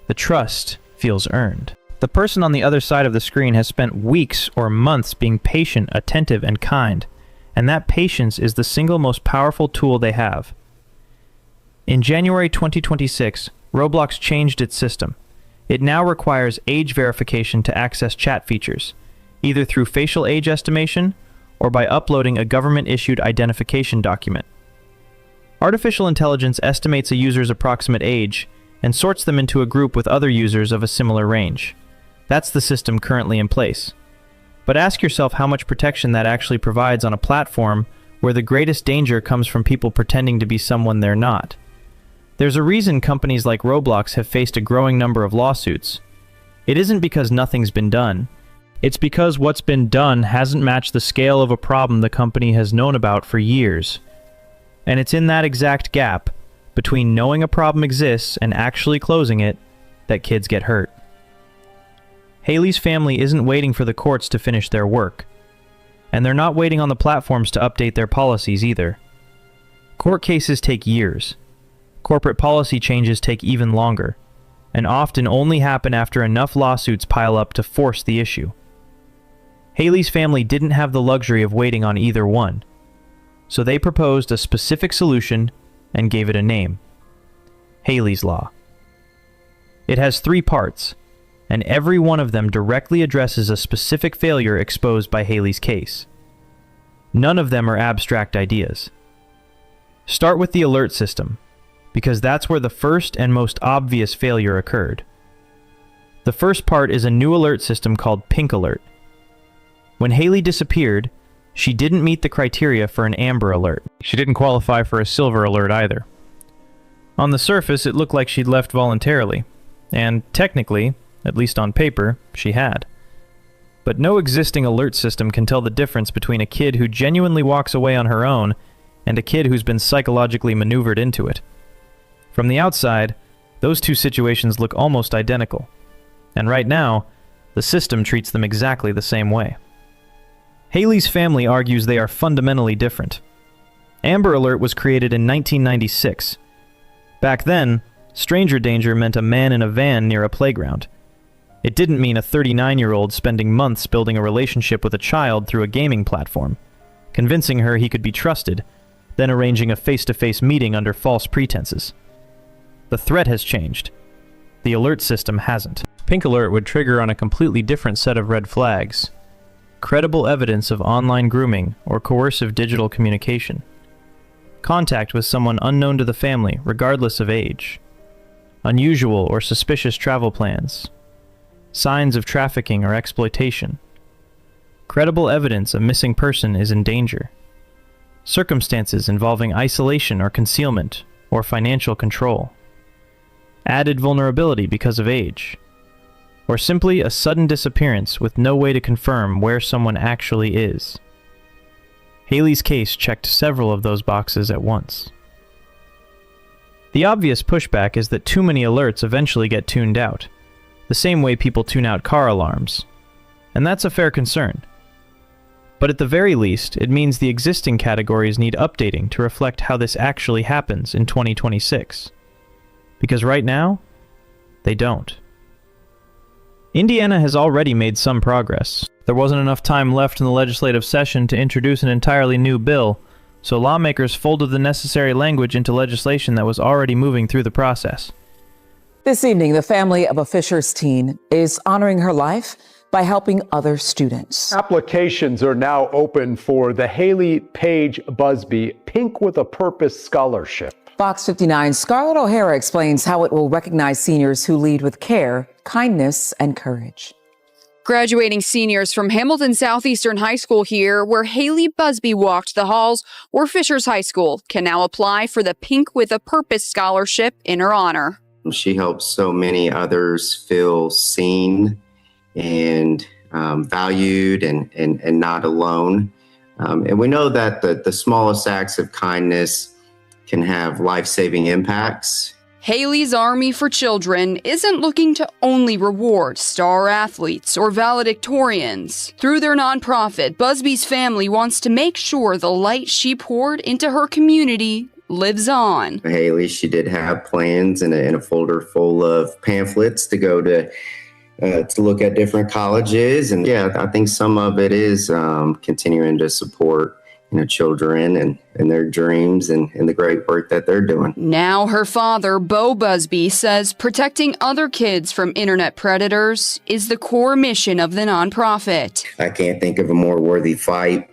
A: The trust feels earned. The person on the other side of the screen has spent weeks or months being patient, attentive, and kind, and that patience is the single most powerful tool they have. In January 2026, Roblox changed its system. It now requires age verification to access chat features, either through facial age estimation or by uploading a government-issued identification document. Artificial intelligence estimates a user's approximate age and sorts them into a group with other users of a similar range. That's the system currently in place. But ask yourself how much protection that actually provides on a platform where the greatest danger comes from people pretending to be someone they're not. There's a reason companies like Roblox have faced a growing number of lawsuits. It isn't because nothing's been done. It's because what's been done hasn't matched the scale of a problem the company has known about for years. And it's in that exact gap, between knowing a problem exists and actually closing it, that kids get hurt. Haley's family isn't waiting for the courts to finish their work. And they're not waiting on the platforms to update their policies either. Court cases take years. Corporate policy changes take even longer, and often only happen after enough lawsuits pile up to force the issue. Haley's family didn't have the luxury of waiting on either one, so they proposed a specific solution and gave it a name: Haley's Law. It has 3 parts, and every one of them directly addresses a specific failure exposed by Haley's case. None of them are abstract ideas. Start with the alert system, because that's where the first and most obvious failure occurred. The first part is a new alert system called Pink Alert. When Haley disappeared, she didn't meet the criteria for an Amber Alert. She didn't qualify for a Silver Alert either. On the surface, it looked like she'd left voluntarily, and technically, at least on paper, she had. But no existing alert system can tell the difference between a kid who genuinely walks away on her own and a kid who's been psychologically maneuvered into it. From the outside, those two situations look almost identical, and right now, the system treats them exactly the same way. Haley's family argues they are fundamentally different. Amber Alert was created in 1996. Back then, stranger danger meant a man in a van near a playground. It didn't mean a 39-year-old spending months building a relationship with a child through a gaming platform, convincing her he could be trusted, then arranging a face-to-face meeting under false pretenses. The threat has changed. The alert system hasn't. Pink Alert would trigger on a completely different set of red flags. Credible evidence of online grooming or coercive digital communication. Contact with someone unknown to the family, regardless of age. unusual or suspicious travel plans, signs of trafficking or exploitation, credible evidence a missing person is in danger, circumstances involving isolation or concealment or financial control, added vulnerability because of age, or simply a sudden disappearance with no way to confirm where someone actually is. Haley's case checked several of those boxes at once. The obvious pushback is that too many alerts eventually get tuned out, the same way people tune out car alarms. And that's a fair concern. But at the very least, it means the existing categories need updating to reflect how this actually happens in 2026. Because right now, they don't. Indiana has already made some progress. There wasn't enough time left in the legislative session to introduce an entirely new bill, so lawmakers folded the necessary language into legislation that was already moving through the process.
L: This evening, the family of a Fishers teen is honoring her life by helping other students.
M: Applications are now open for the Haley Page Busby Pink with a Purpose Scholarship.
L: Fox 59's Scarlett O'Hara explains how it will recognize seniors who lead with care, kindness, and courage.
N: Graduating seniors from Hamilton Southeastern High School here, where Haley Busby walked the halls, or Fishers High School, can now apply for the Pink with a Purpose Scholarship in her honor.
K: She helps so many others feel seen and valued and not alone. And we know that the smallest acts of kindness can have life-saving impacts.
N: Haley's Army for Children isn't looking to only reward star athletes or valedictorians. Through their nonprofit, Busby's family wants to make sure the light she poured into her community lives on.
K: Haley, she did have plans in a folder full of pamphlets to go to look at different colleges. And yeah, I think some of it is continuing to support children and their dreams and the great work that they're doing.
N: Now her father, Bo Busby, says protecting other kids from internet predators is the core mission of the nonprofit.
K: I can't think of a more worthy fight.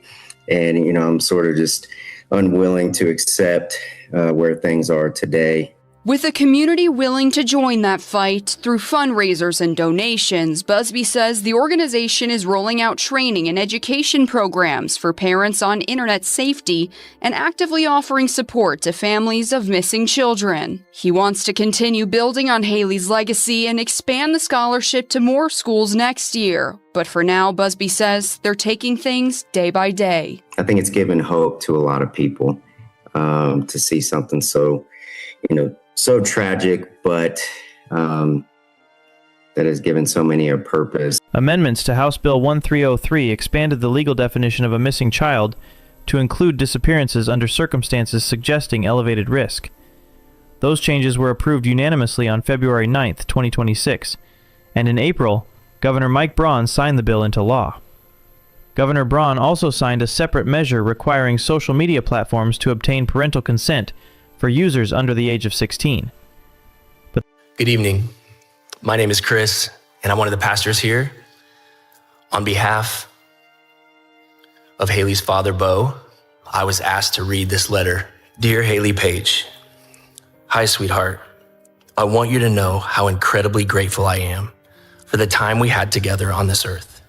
K: And, I'm sort of just unwilling to accept where things are today.
N: With a community willing to join that fight through fundraisers and donations, Busby says the organization is rolling out training and education programs for parents on internet safety and actively offering support to families of missing children. He wants to continue building on Haley's legacy and expand the scholarship to more schools next year. But for now, Busby says they're taking things day by day.
K: I think it's given hope to a lot of people to see something so tragic, but that has given so many a purpose.
A: Amendments to House Bill 1303 expanded the legal definition of a missing child to include disappearances under circumstances suggesting elevated risk. Those changes were approved unanimously on February 9th, 2026, and in April, Governor Mike Braun signed the bill into law. Governor Braun also signed a separate measure requiring social media platforms to obtain parental consent for users under the age of 16.
O: Good evening. My name is Chris, and I'm one of the pastors here. On behalf of Haley's father, Bo, I was asked to read this letter. Dear Haley Page, hi, sweetheart. I want you to know how incredibly grateful I am for the time we had together on this earth.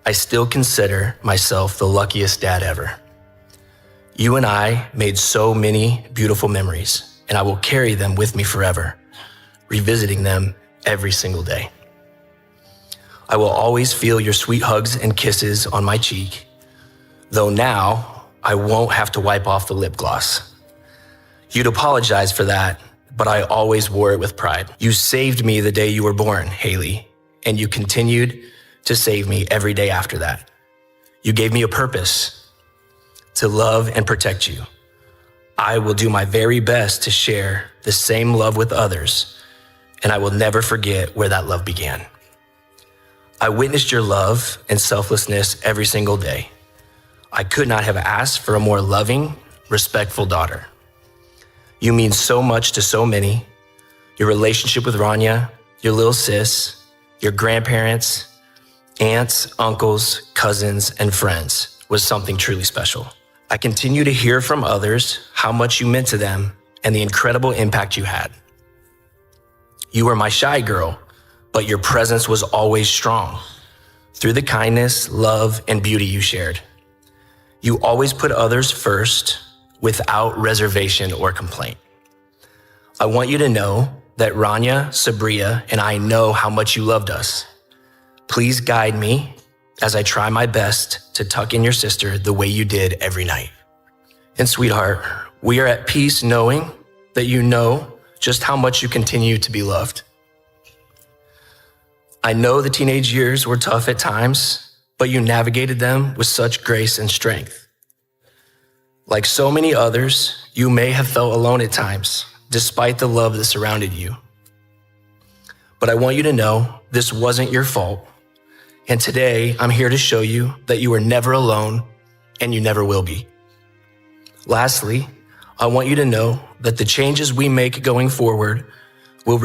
O: I still consider myself the luckiest dad ever. You and I made so many beautiful memories, and I will carry them with me forever, revisiting them every single day. I will always feel your sweet hugs and kisses on my cheek, though now I won't have to wipe off the lip gloss. You'd apologize for that, but I always wore it with pride. You saved me the day you were born, Haley, and you continued to save me every day after that. You gave me a purpose to love and protect you. I will do my very best to share the same love with others, and I will never forget where that love began. I witnessed your love and selflessness every single day. I could not have asked for a more loving, respectful daughter. You mean so much to so many. Your relationship with Rania, your little sis, your grandparents, aunts, uncles, cousins, and friends was something truly special. I continue to hear from others how much you meant to them and the incredible impact you had. You were my shy girl, but your presence was always strong through the kindness, love, and beauty you shared. You always put others first without reservation or complaint. I want you to know that Rania, Sabria, and I know how much you loved us. Please guide me as I try my best to tuck in your sister the way you did every night. And sweetheart, we are at peace knowing that you know just how much you continue to be loved. I know the teenage years were tough at times, but you navigated them with such grace and strength. Like so many others, you may have felt alone at times, despite the love that surrounded you. But I want you to know this wasn't your fault. And today, I'm here to show you that you are never alone and you never will be. Lastly, I want you to know that the changes we make going forward will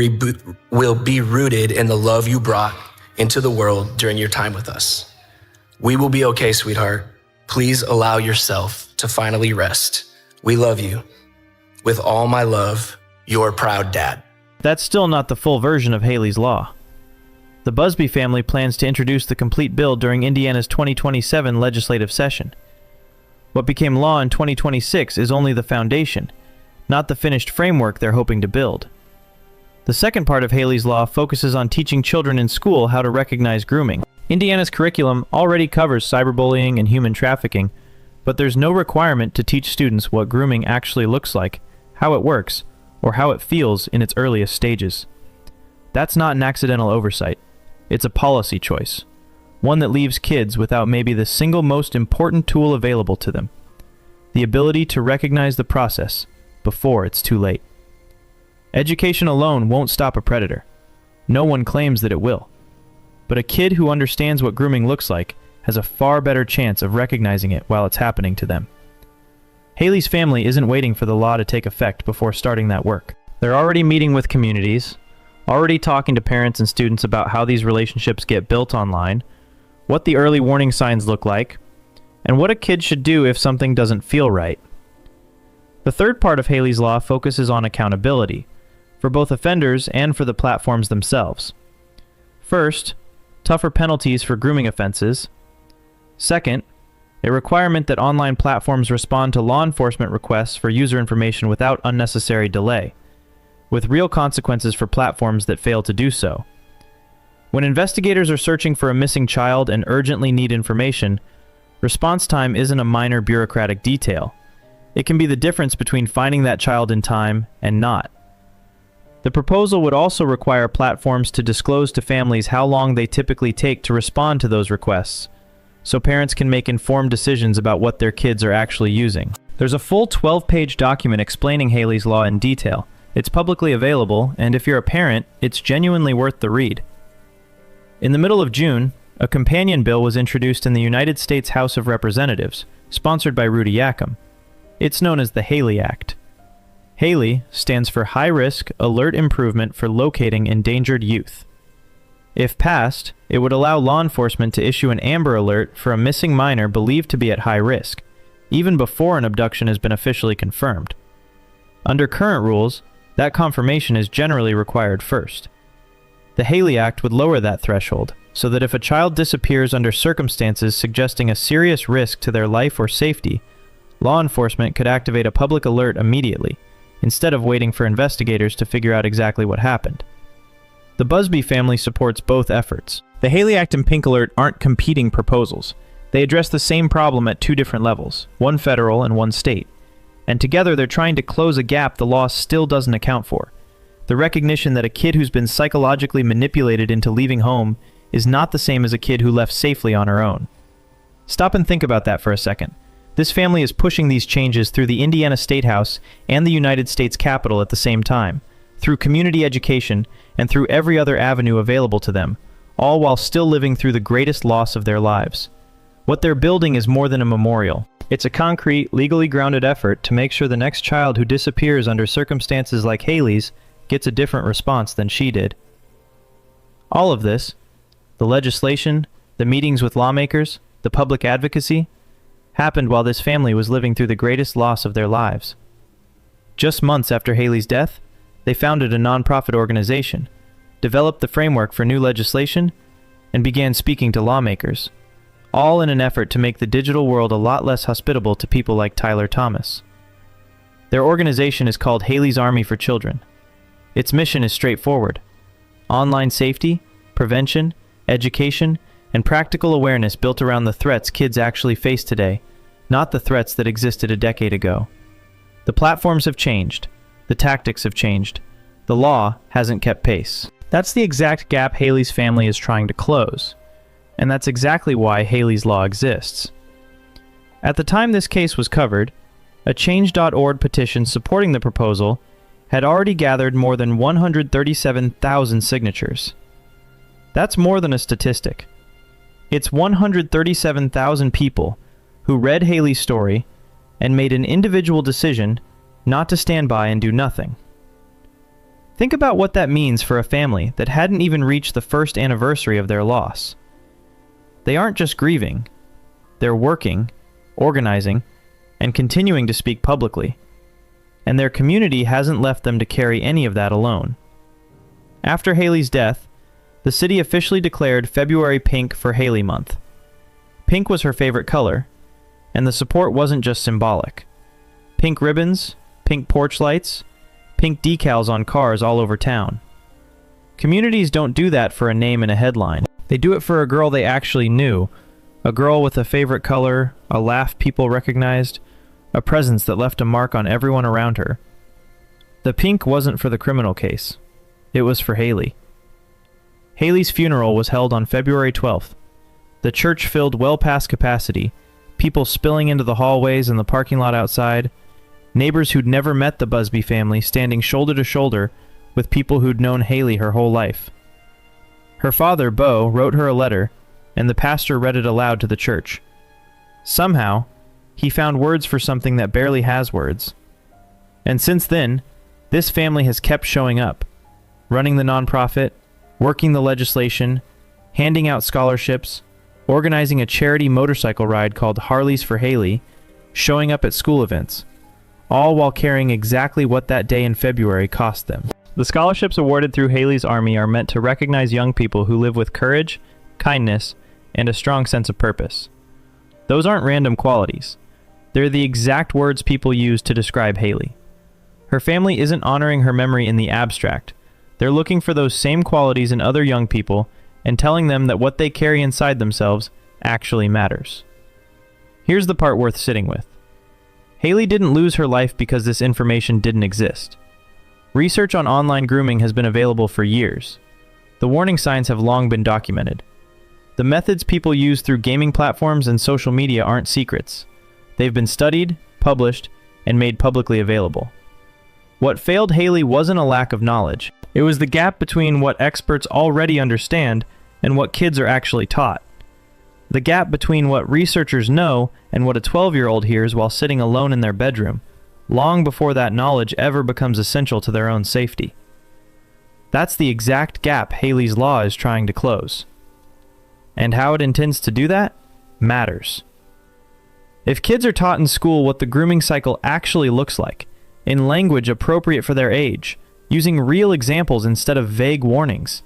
O: be rooted in the love you brought into the world during your time with us. We will be okay, sweetheart. Please allow yourself to finally rest. We love you. With all my love, your proud dad.
A: That's still not the full version of Haley's Law. The Busby family plans to introduce the complete bill during Indiana's 2027 legislative session. What became law in 2026 is only the foundation, not the finished framework they're hoping to build. The second part of Haley's Law focuses on teaching children in school how to recognize grooming. Indiana's curriculum already covers cyberbullying and human trafficking, but there's no requirement to teach students what grooming actually looks like, how it works, or how it feels in its earliest stages. That's not an accidental oversight. It's a policy choice, one that leaves kids without maybe the single most important tool available to them: the ability to recognize the process before it's too late. Education alone won't stop a predator. No one claims that it will. But a kid who understands what grooming looks like has a far better chance of recognizing it while it's happening to them. Haley's family isn't waiting for the law to take effect before starting that work. They're already meeting with communities, already talking to parents and students about how these relationships get built online, what the early warning signs look like, and what a kid should do if something doesn't feel right. The third part of Haley's Law focuses on accountability, for both offenders and for the platforms themselves. First, tougher penalties for grooming offenses. Second, a requirement that online platforms respond to law enforcement requests for user information without unnecessary delay, with real consequences for platforms that fail to do so. When investigators are searching for a missing child and urgently need information, response time isn't a minor bureaucratic detail. It can be the difference between finding that child in time and not. The proposal would also require platforms to disclose to families how long they typically take to respond to those requests, so parents can make informed decisions about what their kids are actually using. There's a full 12-page document explaining Haley's Law in detail. It's publicly available, and if you're a parent, it's genuinely worth the read. In the middle of June, a companion bill was introduced in the United States House of Representatives, sponsored by Rudy Yackham. It's known as the Haley Act. Haley stands for High Risk Alert Improvement for Locating Endangered Youth. If passed, it would allow law enforcement to issue an Amber Alert for a missing minor believed to be at high risk, even before an abduction has been officially confirmed. Under current rules, that confirmation is generally required first. The Haley Act would lower that threshold, so that if a child disappears under circumstances suggesting a serious risk to their life or safety, law enforcement could activate a public alert immediately, instead of waiting for investigators to figure out exactly what happened. The Busby family supports both efforts. The Haley Act and Pink Alert aren't competing proposals. They address the same problem at two different levels, one federal and one state. And together they're trying to close a gap the law still doesn't account for: the recognition that a kid who's been psychologically manipulated into leaving home is not the same as a kid who left safely on her own. Stop and think about that for a second. This family is pushing these changes through the Indiana State House and the United States Capitol at the same time, through community education, and through every other avenue available to them, all while still living through the greatest loss of their lives. What they're building is more than a memorial. It's a concrete, legally grounded effort to make sure the next child who disappears under circumstances like Haley's gets a different response than she did. All of this, the legislation, the meetings with lawmakers, the public advocacy, happened while this family was living through the greatest loss of their lives. Just months after Haley's death, they founded a nonprofit organization, developed the framework for new legislation, and began speaking to lawmakers, all in an effort to make the digital world a lot less hospitable to people like Tyler Thomas. Their organization is called Haley's Army for Children. Its mission is straightforward: online safety, prevention, education, and practical awareness built around the threats kids actually face today, not the threats that existed a decade ago. The platforms have changed. The tactics have changed. The law hasn't kept pace.
B: That's the exact gap Haley's family is trying to close. And that's exactly why Haley's Law exists. At the time this case was covered, a Change.org petition supporting the proposal had already gathered more than 137,000 signatures. That's more than a statistic. It's 137,000 people who read Haley's story and made an individual decision not to stand by and do nothing. Think about what that means for a family that hadn't even reached the first anniversary of their loss. They aren't just grieving, they're working, organizing, and continuing to speak publicly. And their community hasn't left them to carry any of that alone. After Haley's death, the city officially declared February Pink for Haley Month. Pink was her favorite color, and the support wasn't just symbolic. Pink ribbons, pink porch lights, pink decals on cars all over town. Communities don't do that for a name and a headline. They do it for a girl they actually knew, a girl with a favorite color, a laugh people recognized, a presence that left a mark on everyone around her. The pink wasn't for the criminal case. It was for Haley. Haley's funeral was held on February 12th. The church filled well past capacity, people spilling into the hallways and the parking lot outside, neighbors who'd never met the Busby family standing shoulder to shoulder with people who'd known Haley her whole life. Her father, Bo, wrote her a letter, and the pastor read it aloud to the church. Somehow, he found words for something that barely has words. And since then, this family has kept showing up, running the nonprofit, working the legislation, handing out scholarships, organizing a charity motorcycle ride called Harleys for Haley, showing up at school events, all while caring exactly what that day in February cost them. The scholarships awarded through Haley's Army are meant to recognize young people who live with courage, kindness, and a strong sense of purpose. Those aren't random qualities. They're the exact words people use to describe Haley. Her family isn't honoring her memory in the abstract. They're looking for those same qualities in other young people and telling them that what they carry inside themselves actually matters. Here's the part worth sitting with. Haley didn't lose her life because this information didn't exist. Research on online grooming has been available for years. The warning signs have long been documented. The methods people use through gaming platforms and social media aren't secrets. They've been studied, published, and made publicly available. What failed Haley wasn't a lack of knowledge. It was the gap between what experts already understand and what kids are actually taught. The gap between what researchers know and what a 12-year-old hears while sitting alone in their bedroom, long before that knowledge ever becomes essential to their own safety. That's the exact gap Haley's Law is trying to close. And how it intends to do that matters. If kids are taught in school what the grooming cycle actually looks like, in language appropriate for their age, using real examples instead of vague warnings,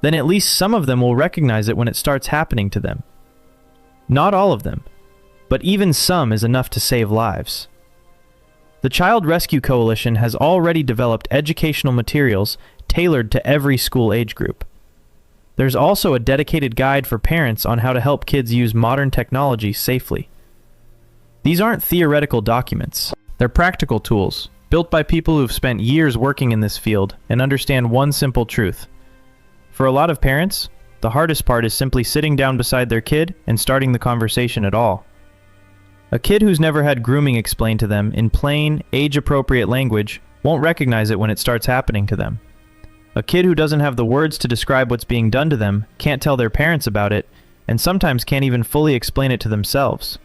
B: then at least some of them will recognize it when it starts happening to them. Not all of them, but even some is enough to save lives. The Child Rescue Coalition has already developed educational materials tailored to every school age group. There's also a dedicated guide for parents on how to help kids use modern technology safely. These aren't theoretical documents. They're practical tools, built by people who've spent years working in this field and understand one simple truth. For a lot of parents, the hardest part is simply sitting down beside their kid and starting the conversation at all. A kid who's never had grooming explained to them in plain, age-appropriate language won't recognize it when it starts happening to them. A kid who doesn't have the words to describe what's being done to them can't tell their parents about it, and sometimes can't even fully explain it to themselves.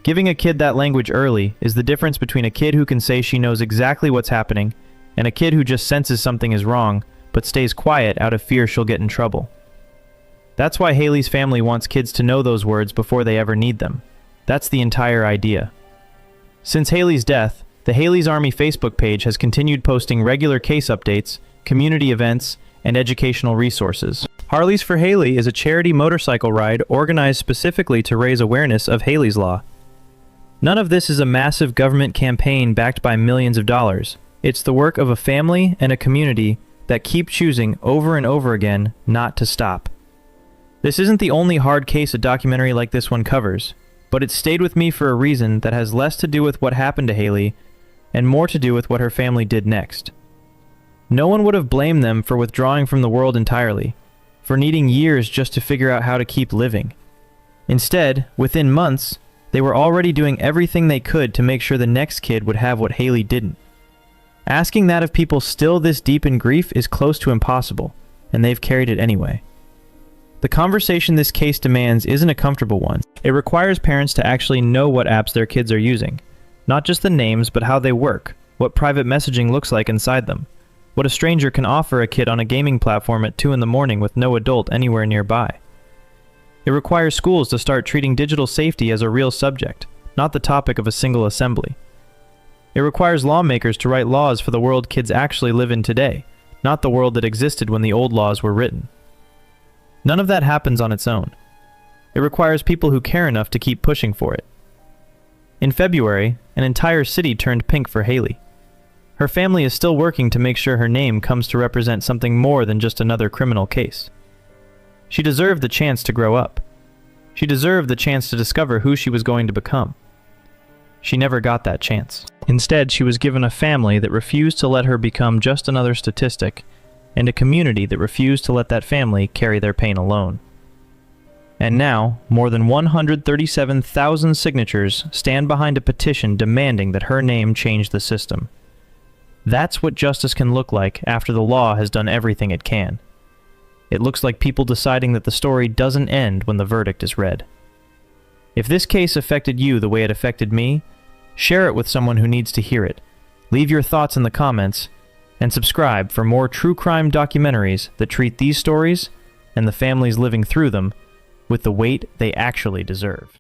B: Giving a kid that language early is the difference between a kid who can say she knows exactly what's happening and a kid who just senses something is wrong but stays quiet out of fear she'll get in trouble. That's why Haley's family wants kids to know those words before they ever need them. That's the entire idea. Since Haley's death, the Haley's Army Facebook page has continued posting regular case updates, community events,
A: and educational resources. Harleys for Haley is a charity motorcycle ride organized specifically to raise awareness of Haley's Law. None of this is a massive government campaign backed by millions of dollars. It's the work of a family and a community that keep choosing over and over again not to stop. This isn't the only hard case a documentary like this one covers, but it stayed with me for a reason that has less to do with what happened to Haley and more to do with what her family did next. No one would have blamed them for withdrawing from the world entirely, for needing years just to figure out how to keep living. Instead, within months, they were already doing everything they could to make sure the next kid would have what Haley didn't. Asking that of people still this deep in grief is close to impossible, and they've carried it anyway. The conversation this case demands isn't a comfortable one. It requires parents to actually know what apps their kids are using. Not just the names, but how they work, what private messaging looks like inside them, what a stranger can offer a kid on a gaming platform at 2 in the morning with no adult anywhere nearby. It requires schools to start treating digital safety as a real subject, not the topic of a single assembly. It requires lawmakers to write laws for the world kids actually live in today, not the world that existed when the old laws were written. None of that happens on its own. It requires people who care enough to keep pushing for it. In February, an entire city turned pink for Haley. Her family is still working to make sure her name comes to represent something more than just another criminal case. She deserved the chance to grow up. She deserved the chance to discover who she was going to become. She never got that chance. Instead, she was given a family that refused to let her become just another statistic, and a community that refused to let that family carry their pain alone. And now, more than 137,000 signatures stand behind a petition demanding that her name change the system. That's what justice can look like after the law has done everything it can. It looks like people deciding that the story doesn't end when the verdict is read. If this case affected you the way it affected me, share it with someone who needs to hear it. Leave your thoughts in the comments, and subscribe for more true crime documentaries that treat these stories and the families living through them with the weight they actually deserve.